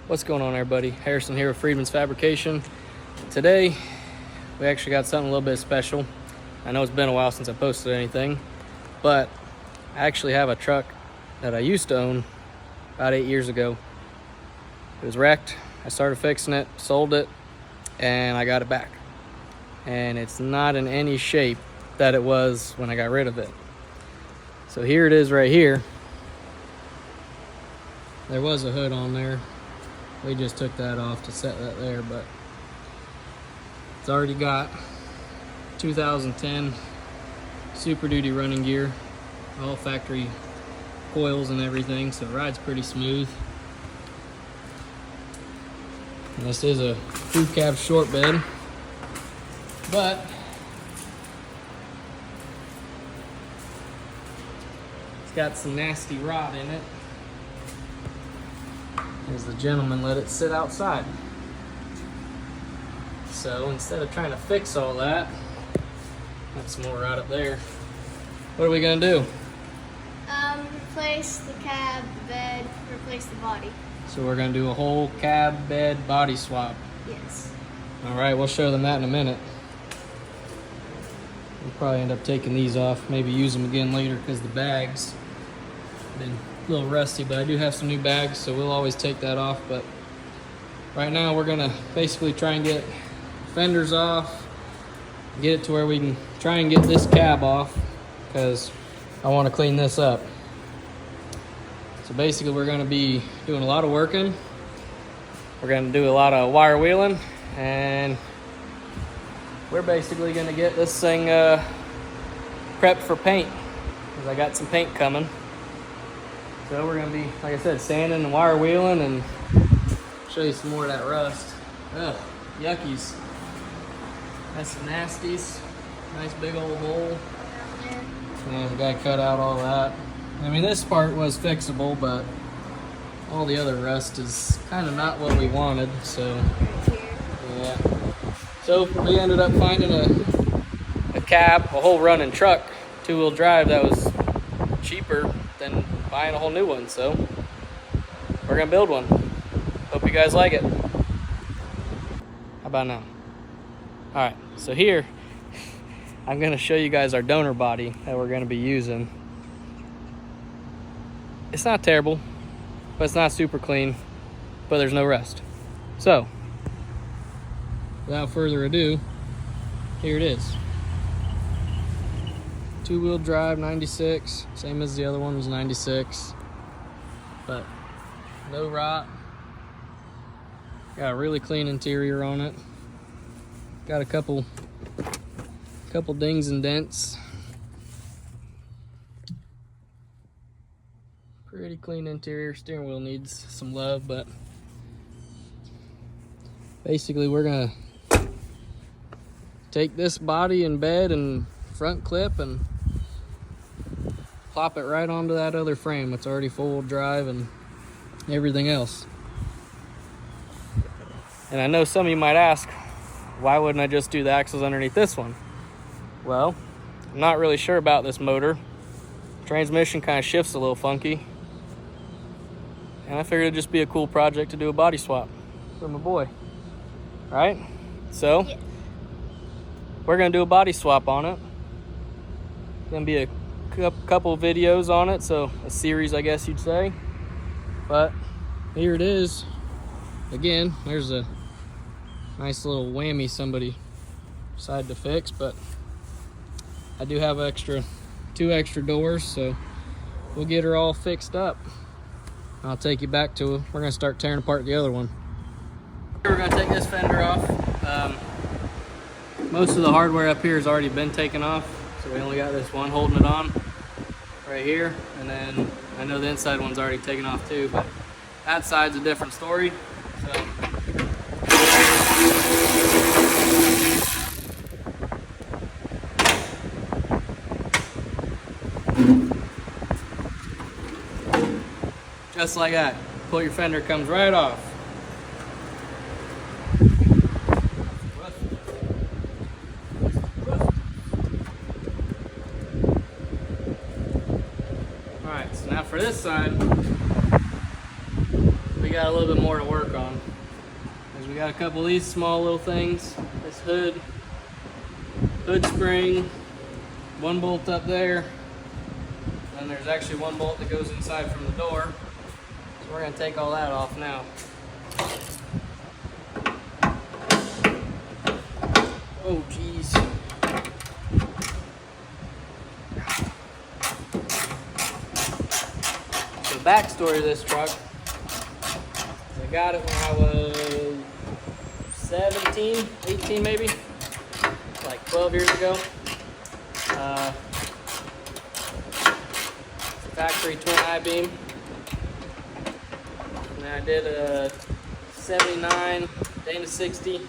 What's going on, everybody? Harrison here with Freedman's Fabrication. Today we actually got something a little bit special. I know it's been a while since I posted anything, but I actually have a truck that I used to own about 8 years ago. It was wrecked. I started fixing it, sold it, and I got it back. And it's not in any shape that it was when I got rid of it. So here it is right here. There was a hood on there. We just took that off to set that there, but it's already got 2010 Super Duty running gear, all factory coils and everything, so it rides pretty smooth. And this is a crew cab short bed, but it's got some nasty rot in it, as the gentleman let it sit outside. So instead of trying to fix all that, that's some more rot up there. What are we gonna do? Replace the cab, the bed, replace the body. So we're gonna do a whole cab, bed, body swap. Yes. All right, we'll show them that in a minute. We'll probably end up taking these off, maybe use them again later because the bags have been a little rusty, but I do have some new bags, so we'll always take that off. But right now we're gonna basically try and get fenders off, get it to where we can try and get this cab off because I want to clean this up. So basically we're going to be doing a lot of working. We're going to do a lot of wire wheeling, and we're basically going to get this thing prepped for paint because I got some paint coming. So we're going to be, like I said, sanding and wire wheeling and show you some more of that rust. Ugh, yuckies. That's some nasties. Nice big old hole. And the guy cut out all that. I mean, this part was fixable, but all the other rust is kind of not what we wanted, so yeah. So we ended up finding a cab, a whole running truck, two-wheel drive that was cheaper than buying a whole new one, so we're gonna build one. Hope you guys like it. How about now? All right, so here I'm gonna show you guys our donor body that we're gonna be using. It's not terrible, but it's not super clean, but there's no rust. So without further ado, here it is. Two-wheel drive, 96, same as the other one was 96, but no rot. Got a really clean interior on it. Got a couple dings and dents. Pretty clean interior. Steering wheel needs some love, but basically we're gonna take this body and bed and front clip and plop it right onto that other frame. It's already full drive and everything else. And I know some of you might ask, why wouldn't I just do the axles underneath this one? Well, I'm not really sure about this motor. Transmission kind of shifts a little funky. And I figured it'd just be a cool project to do a body swap for my boy. Right? So, yeah. We're gonna do a body swap on it. Gonna be a couple videos on it, so a series, I guess you'd say. But here it is. Again, there's a nice little whammy somebody decided to fix, but I do have two extra doors, so we'll get her all fixed up. I'll take you back to her. We're gonna start tearing apart the other one. We're gonna take this fender off. Most of the hardware up here has already been taken off, so we only got this one holding it on right here, and then I know the inside one's already taken off too, but that side's a different story. So just like that, pull your fender, comes right off. Alright, so now for this side, we got a little bit more to work on. Because we got a couple of these small little things. This hood spring, one bolt up there, and there's actually one bolt that goes inside from the door. So we're gonna take all that off now. Oh geez. The backstory of this truck is I got it when I was 17, 18 maybe, like 12 years ago. Factory twin I-beam. And then I did a 79 Dana 60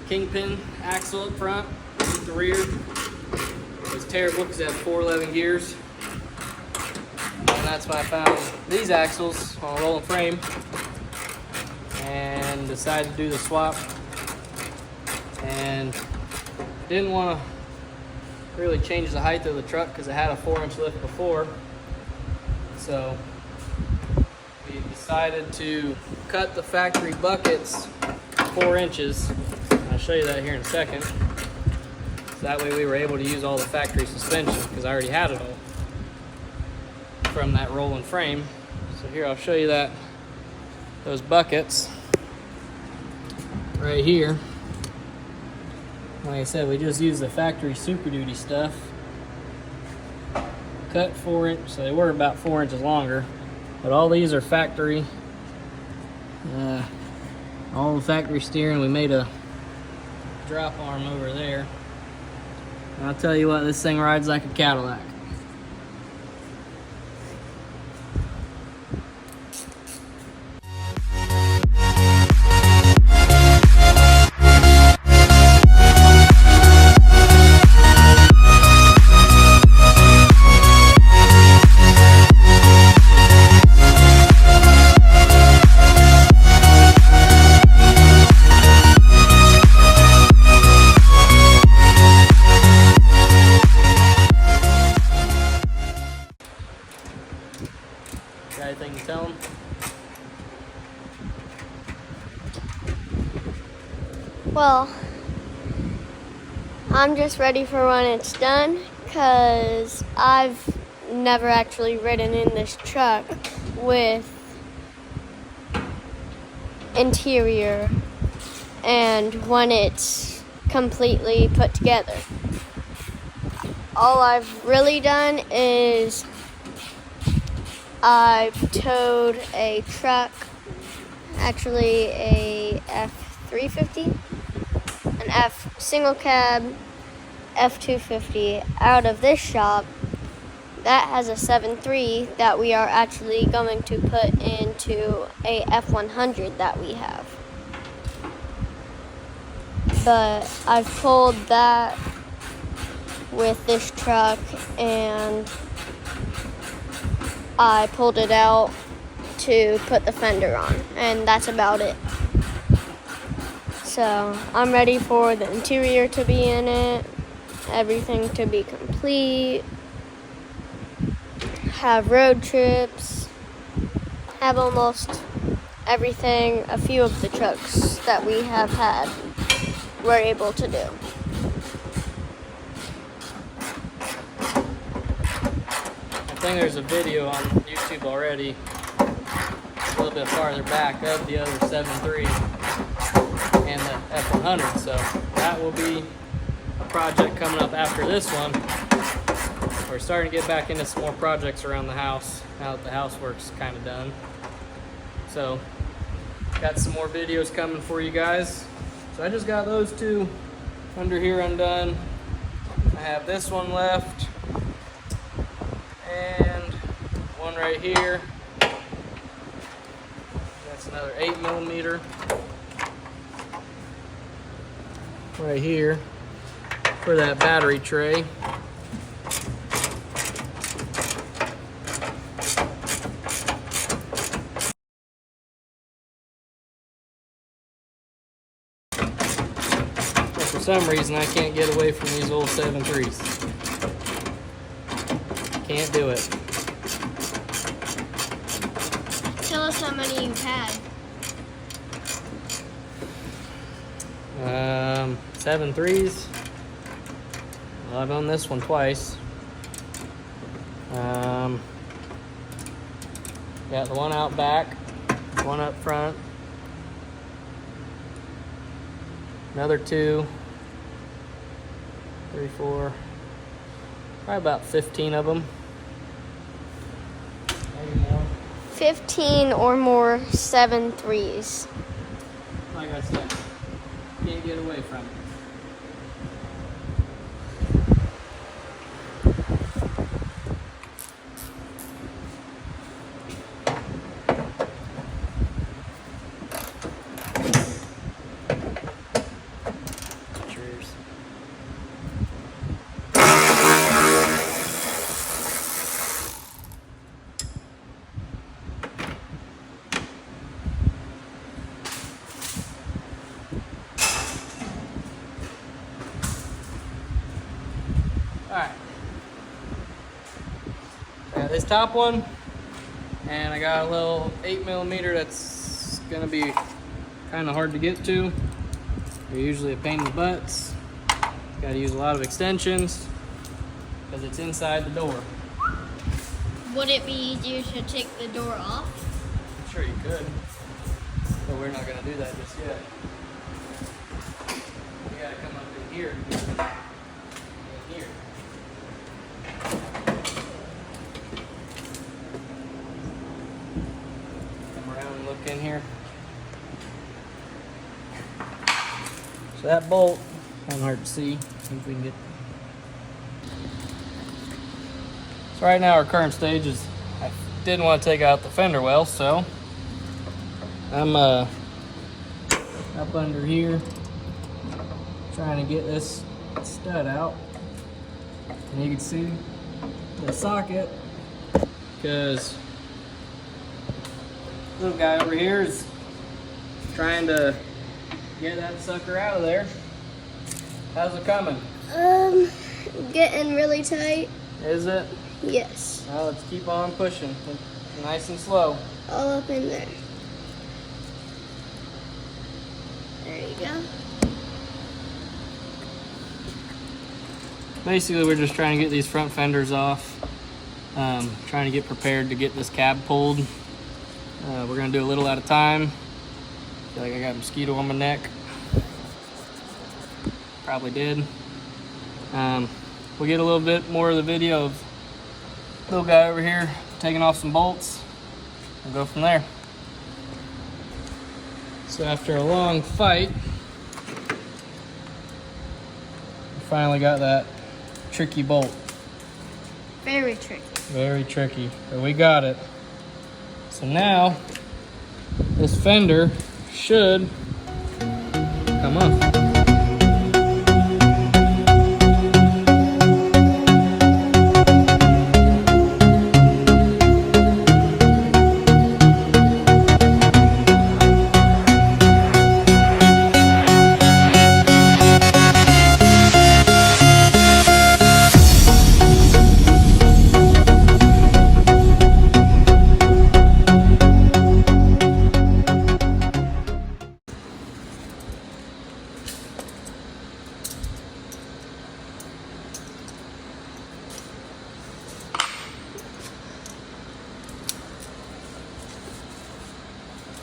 kingpin axle up front with the rear. It was terrible because it had 411 gears. And that's why I found these axles on a rolling frame and decided to do the swap. And didn't want to really change the height of the truck because it had a 4-inch lift before. So we decided to cut the factory buckets 4 inches. I'll show you that here in a second. So that way we were able to use all the factory suspension because I already had it all from that rolling frame. So here I'll show you those buckets right here. Like I said, we just used the factory Super Duty stuff. Cut 4 inch, so they were about 4 inches longer. But all these are factory. All the factory steering. We made a drop arm over there. And I'll tell you what, this thing rides like a Cadillac. Got anything to tell them? Well, I'm just ready for when it's done because I've never actually ridden in this truck with interior and when it's completely put together. All I've really done is I've towed a truck, actually a F350, an F single cab F250 out of this shop that has a 7.3 that we are actually going to put into a F100 that we have. But I've pulled that with this truck and I pulled it out to put the fender on, and that's about it. So I'm ready for the interior to be in it, everything to be complete, have road trips, have almost everything a few of the trucks that we have had were able to do. I think there's a video on YouTube already, a little bit farther back, of the other 7.3 and the F100. So that will be a project coming up after this one. We're starting to get back into some more projects around the house now that the housework's kind of done. So got some more videos coming for you guys. So I just got those two under here undone. I have this one left. And one right here. That's another 8mm. Right here for that battery tray. But for some reason I can't get away from these old 7.3s. Can't do it. Tell us how many you've had. 7 threes. Well, I've owned this one twice. Got the one out back, one up front, another 2, 3, 4, probably about 15 of them. Maybe more. 15 or more 7 threes. Like I said, can't get away from it. Cheers. Alright. Got this top one, and I got a little 8mm that's gonna be kind of hard to get to. They're usually a pain in the butts. Gotta use a lot of extensions because it's inside the door. Would it be easier to take the door off? I'm sure you could, but we're not gonna do that just yet. You gotta come up in here. In here. Come around and look in here. So that bolt, kind of hard to see. See if we can get. So right now our current stage is, I didn't want to take out the fender well, so I'm up under here trying to get this stud out. And you can see the socket, because little guy over here is trying to get that sucker out of there. How's it coming? Getting really tight. Is it? Yes. Well, let's keep on pushing. Nice and slow. All up in there. There you go. Basically, we're just trying to get these front fenders off. Trying to get prepared to get this cab pulled. We're gonna do a little at a time. Feel like I got a mosquito on my neck. Probably did. We'll get a little bit more of the video of little guy over here taking off some bolts. We'll go from there. So after a long fight, we finally got that tricky bolt. Very tricky. Very tricky, but we got it. So now, this fender should come off.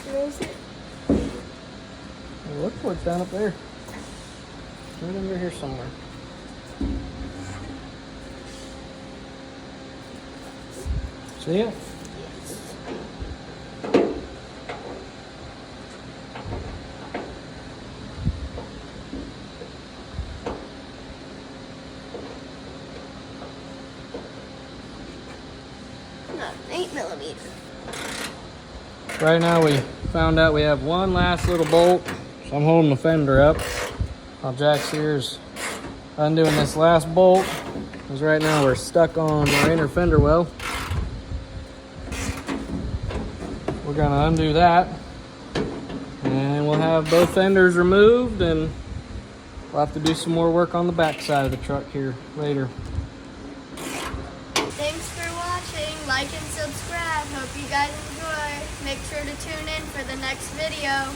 Where is it? Well, look for it's down up there. Right under here somewhere. See it? No, 8mm. Right now we found out we have one last little bolt, so I'm holding the fender up while Jack's here is undoing this last bolt, because right now we're stuck on our inner fender well. We're gonna undo that, and we'll have both fenders removed, and we'll have to do some more work on the back side of the truck here later. Thanks for watching. Like and subscribe. Hope you guys enjoy. Make sure to tune in for the next video.